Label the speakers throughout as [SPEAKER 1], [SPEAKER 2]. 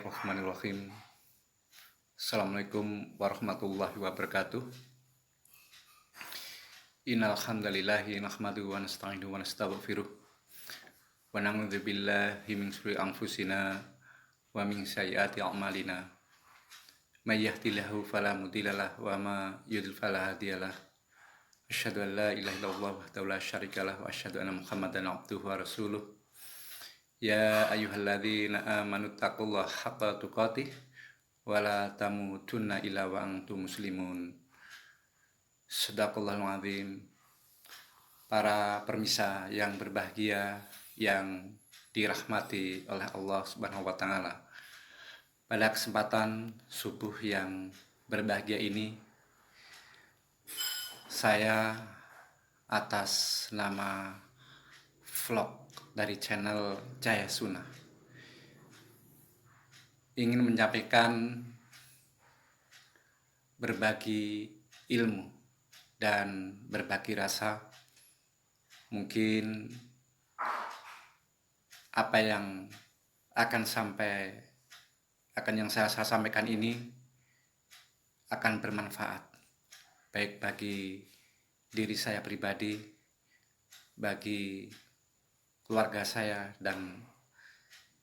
[SPEAKER 1] Bismillahirrahmanirrahim. Assalamualaikum warahmatullahi wabarakatuh. Innal hamdalillahi nahmaduhu wa nasta'inuhu wa nastaghfiruh wa na'udzu billahi min syururi anfusina wa min sayyiati a'malina. May yahdihillahu fala mudhillalah wa may yudhlil fala hadiyalah. Asyhadu an la ilaha illallah wahdahu la syarikalah wa asyhadu anna Muhammadan abduhu wa rasuluh. Ya ayyuhalladzina amanu taqullaha haqqa tuqatih wa la tamutunna illa wa antum muslimun. Shadaqallahul azim. Para permisa yang berbahagia, yang dirahmati oleh Allah Subhanahu wa taala. Pada kesempatan subuh yang berbahagia ini, saya atas nama vlog dari channel Jaya Sunnah ingin menyampaikan berbagi ilmu dan berbagi rasa. Mungkin apa yang yang saya sampaikan ini akan bermanfaat baik bagi diri saya pribadi, bagi keluarga saya dan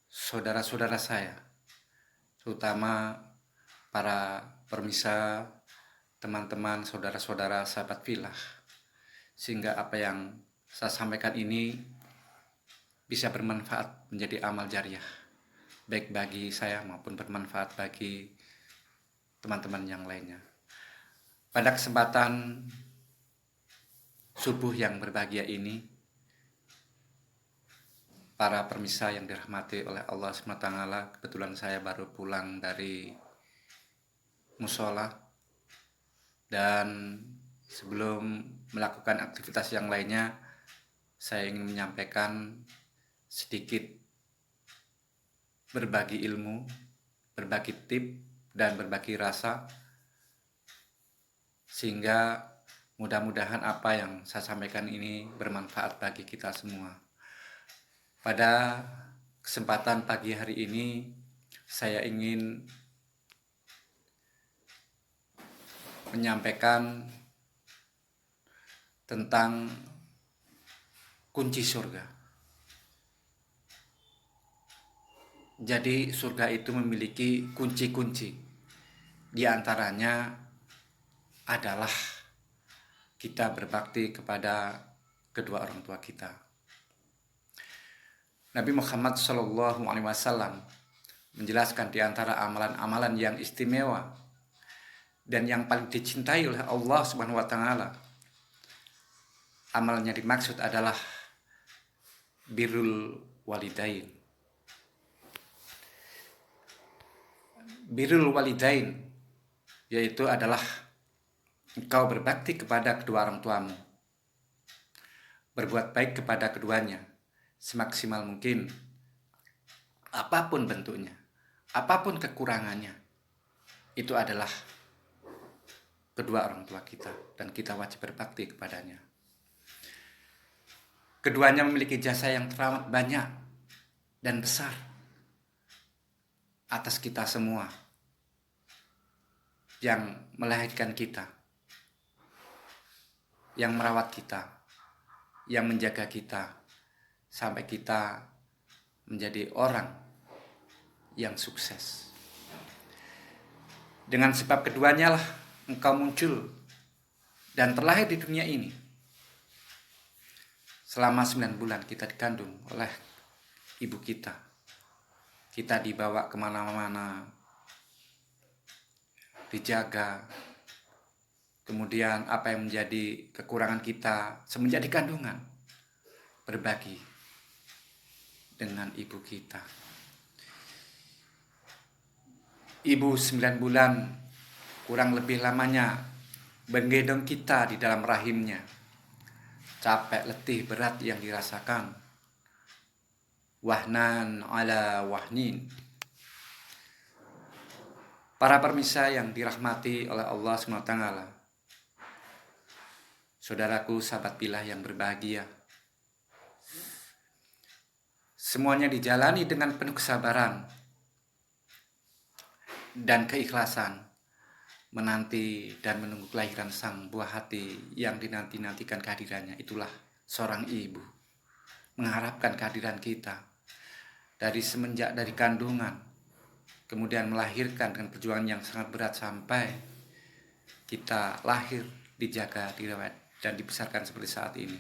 [SPEAKER 1] saudara-saudara saya, terutama para permisa, teman-teman, saudara-saudara, sahabat filah, sehingga apa yang saya sampaikan ini bisa bermanfaat menjadi amal jariah, baik bagi saya maupun bermanfaat bagi teman-teman yang lainnya. Pada kesempatan subuh yang berbahagia ini, para permisa yang dirahmati oleh Allah SWT, kebetulan saya baru pulang dari musola, dan sebelum melakukan aktivitas yang lainnya, saya ingin menyampaikan sedikit berbagi ilmu, berbagi tip, dan berbagi rasa, sehingga mudah-mudahan apa yang saya sampaikan ini bermanfaat bagi kita semua. Pada kesempatan pagi hari ini, saya ingin menyampaikan tentang kunci surga. Jadi surga itu memiliki kunci-kunci. Di antaranya adalah kita berbakti kepada kedua orang tua kita. Nabi Muhammad SAW menjelaskan di antara amalan-amalan yang istimewa dan yang paling dicintai oleh Allah Subhanahu wa taala. Amalnya dimaksud adalah birrul walidain. Birrul walidain yaitu adalah engkau berbakti kepada kedua orang tuamu, berbuat baik kepada keduanya semaksimal mungkin, apapun bentuknya, apapun kekurangannya, itu adalah kedua orang tua kita dan kita wajib berbakti kepadanya. Keduanya memiliki jasa yang teramat banyak dan besar atas kita semua yang melahirkan kita, yang merawat kita, yang menjaga kita sampai kita menjadi orang yang sukses. Dengan sebab keduanya lah engkau muncul dan terlahir di dunia ini. Selama 9 bulan kita dikandung oleh ibu kita. Kita dibawa kemana-mana, dijaga. Kemudian apa yang menjadi kekurangan kita semenjak di kandungan, berbagi dengan ibu kita. Ibu 9 bulan kurang lebih lamanya menggendong kita di dalam rahimnya. Capek, letih, berat yang dirasakan. Wahnan ala wahnin. Para permisa yang dirahmati oleh Allah SWT, saudaraku, sahabat filah yang berbahagia, semuanya dijalani dengan penuh kesabaran, dan keikhlasan menanti dan menunggu kelahiran sang buah hati yang dinanti-nantikan kehadirannya. Itulah seorang ibu mengharapkan kehadiran kita dari semenjak dari kandungan, kemudian melahirkan dengan perjuangan yang sangat berat sampai kita lahir, dijaga, dirawat, dan dibesarkan seperti saat ini.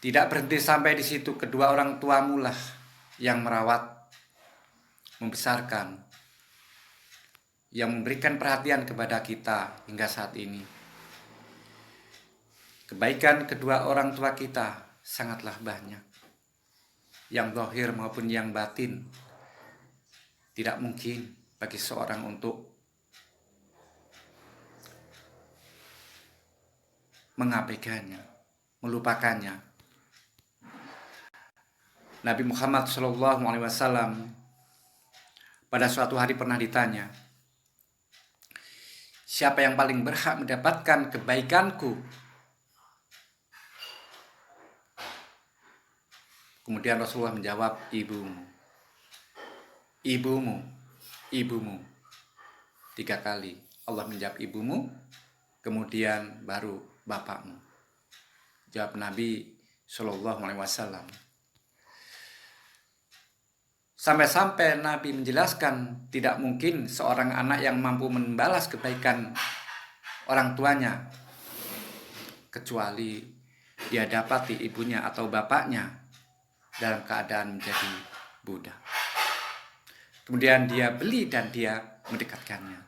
[SPEAKER 1] Tidak berhenti sampai di situ, kedua orang tuamu lah yang merawat, membesarkan, yang memberikan perhatian kepada kita hingga saat ini. Kebaikan kedua orang tua kita sangatlah banyak, yang zahir maupun yang batin. Tidak mungkin bagi seorang untuk mengabaikannya, melupakannya. Nabi Muhammad SAW pada suatu hari pernah ditanya, siapa yang paling berhak mendapatkan kebaikanku? Kemudian Rasulullah menjawab, ibumu, ibumu, ibumu. 3 kali Allah menjawab ibumu, kemudian baru bapakmu. Jawab Nabi SAW. Sampai-sampai Nabi menjelaskan tidak mungkin seorang anak yang mampu membalas kebaikan orang tuanya kecuali dia dapati ibunya atau bapaknya dalam keadaan menjadi budak. Kemudian dia beli dan dia mendekatkannya.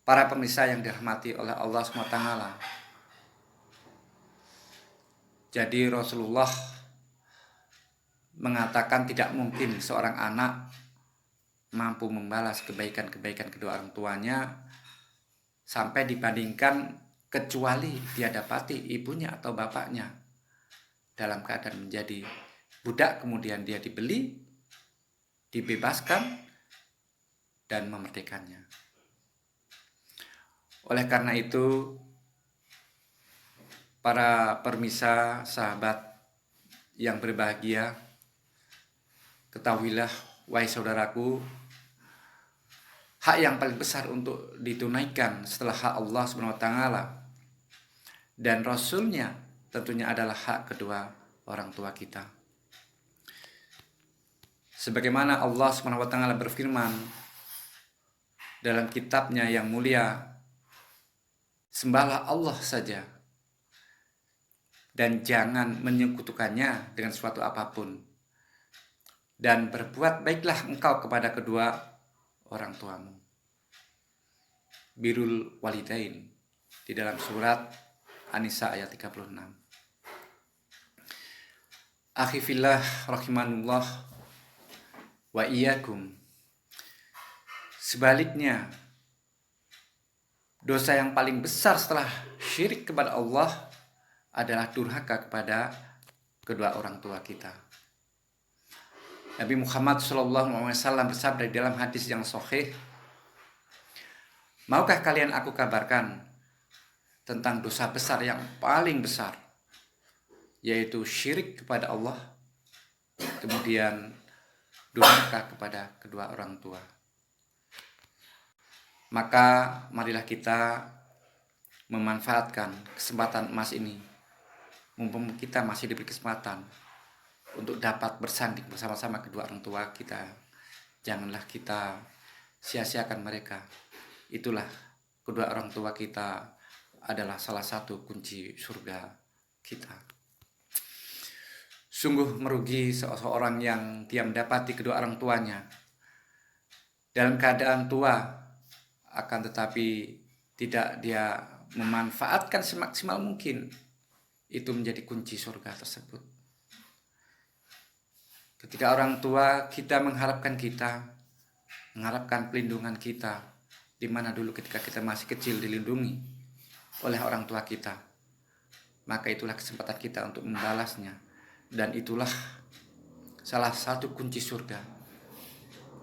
[SPEAKER 1] Para pemirsa yang dirahmati oleh Allah SWT. Jadi Rasulullah mengatakan tidak mungkin seorang anak mampu membalas kebaikan-kebaikan kedua orang tuanya sampai dibandingkan kecuali dia dapati ibunya atau bapaknya dalam keadaan menjadi budak, kemudian dia dibeli, dibebaskan, dan memerdekakannya. Oleh karena itu, para permisa sahabat yang berbahagia, ketahuilah, wahai saudaraku, hak yang paling besar untuk ditunaikan setelah hak Allah SWT dan Rasulnya tentunya adalah hak kedua orang tua kita. Sebagaimana Allah SWT berfirman dalam kitabnya yang mulia, sembahlah Allah saja dan jangan menyekutukannya dengan suatu apapun, dan berbuat baiklah engkau kepada kedua orang tuamu. Birrul walidain di dalam surat An-Nisa ayat 36. Akhi fillah rahimanullah wa iyyakum. Sebaliknya, dosa yang paling besar setelah syirik kepada Allah adalah durhaka kepada kedua orang tua kita. Nabi Muhammad SAW bersabda dalam hadis yang sahih, maukah kalian aku kabarkan tentang dosa besar yang paling besar, yaitu syirik kepada Allah, kemudian durhaka kepada kedua orang tua. Maka marilah kita memanfaatkan kesempatan emas ini, mumpung kita masih diberi kesempatan untuk dapat bersanding bersama-sama kedua orang tua kita. Janganlah kita sia-siakan mereka. Itulah, kedua orang tua kita adalah salah satu kunci surga kita. Sungguh merugi seseorang yang dia mendapati kedua orang tuanya dalam keadaan tua, akan tetapi tidak dia memanfaatkan semaksimal mungkin. Itu menjadi kunci surga tersebut. Ketika orang tua kita mengharapkan pelindungan kita, di mana dulu ketika kita masih kecil dilindungi oleh orang tua kita, maka itulah kesempatan kita untuk membalasnya, dan itulah salah satu kunci surga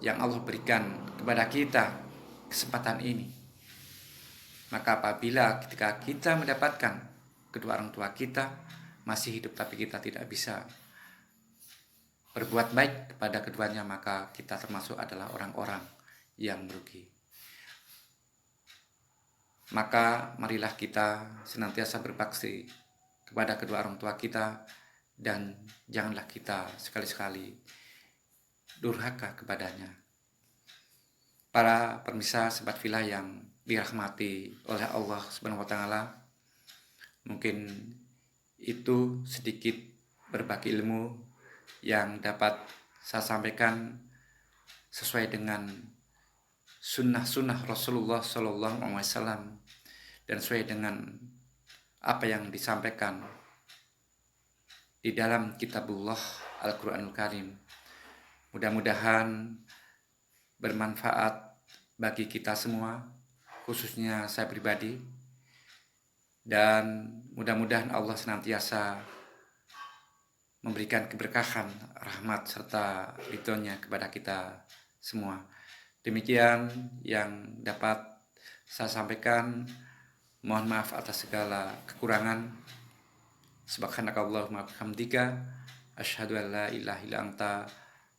[SPEAKER 1] yang Allah berikan kepada kita, kesempatan ini. Maka apabila ketika kita mendapatkan kedua orang tua kita masih hidup tapi kita tidak bisa berbuat baik kepada keduanya, maka kita termasuk adalah orang-orang yang merugi. Maka marilah kita senantiasa berbakti kepada kedua orang tua kita, dan janganlah kita sekali-sekali durhaka kepadanya. Para pemirsa Sobat Villa yang dirahmati oleh Allah Subhanahu wa taala, mungkin itu sedikit berbagi ilmu yang dapat saya sampaikan sesuai dengan sunnah-sunnah Rasulullah SAW dan sesuai dengan apa yang disampaikan di dalam kitabullah Al-Quranul Karim. Mudah-mudahan bermanfaat bagi kita semua, khususnya saya pribadi, dan mudah-mudahan Allah senantiasa memberikan keberkahan, rahmat, serta ridhonya kepada kita semua. Demikian yang dapat saya sampaikan. Mohon maaf atas segala kekurangan. Subhanakallahumma bihamdika asyhadu an la ilaha illa anta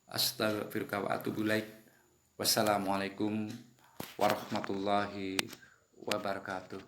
[SPEAKER 1] astaghfiruka wa atubu ilaik. Wassalamualaikum warahmatullahi wabarakatuh.